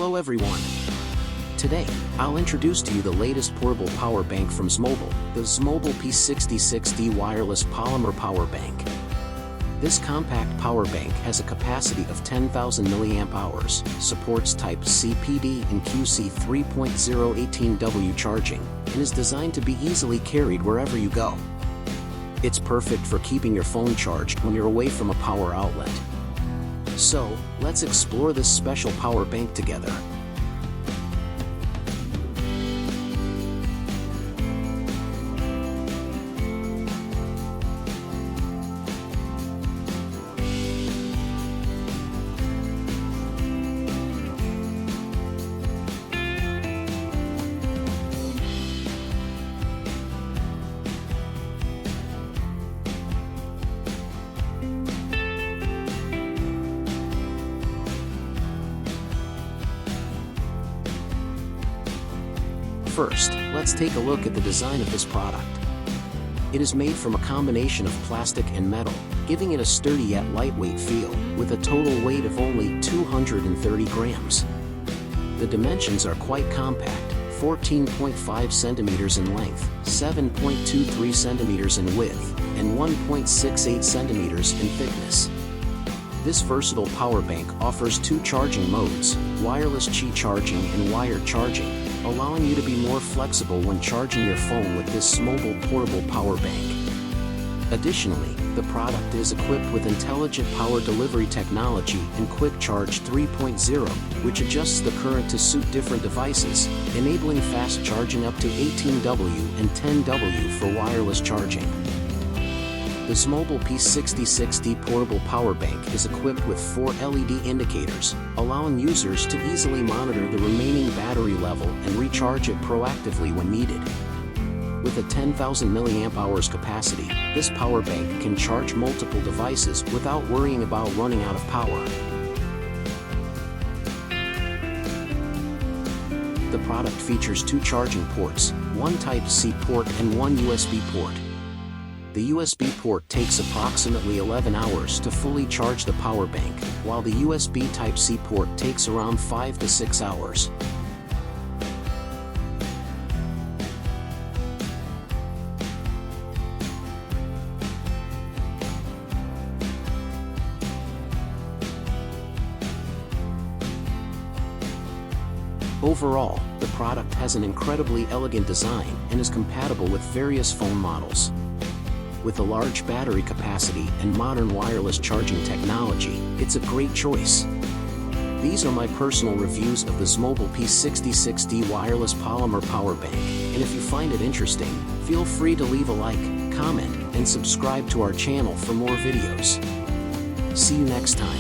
Hello everyone! Today, I'll introduce to you the latest portable power bank from Xmobile, the Xmobile P66D wireless polymer power bank. This compact power bank has a capacity of 10,000 mAh, supports type C PD and QC3.0 18W charging, and is designed to be easily carried wherever you go. It's perfect for keeping your phone charged when you're away from a power outlet. So, let's explore this special power bank together. First, let's take a look at the design of this product. It is made from a combination of plastic and metal, giving it a sturdy yet lightweight feel, with a total weight of only 230 grams. The dimensions are quite compact, 14.5 centimeters in length, 7.23 centimeters in width, and 1.68 centimeters in thickness. This versatile power bank offers two charging modes, wireless Qi charging and wired charging, allowing you to be more flexible when charging your phone with this Xmobile portable power bank. Additionally, the product is equipped with intelligent power delivery technology and Quick Charge 3.0, which adjusts the current to suit different devices, enabling fast charging up to 18W and 10W for wireless charging. The Xmobile P66D portable power bank is equipped with 4 LED indicators, allowing users to easily monitor the remaining battery level and recharge it proactively when needed. With a 10,000 mAh capacity, this power bank can charge multiple devices without worrying about running out of power. The product features 2 charging ports, one Type-C port and one USB port. The USB port takes approximately 11 hours to fully charge the power bank, while the USB Type-C port takes around 5 to 6 hours. Overall, the product has an incredibly elegant design and is compatible with various phone models. With a large battery capacity and modern wireless charging technology, it's a great choice. These are my personal reviews of the Xmobile P66D wireless polymer power bank, and if you find it interesting, feel free to leave a like, comment, and subscribe to our channel for more videos. See you next time.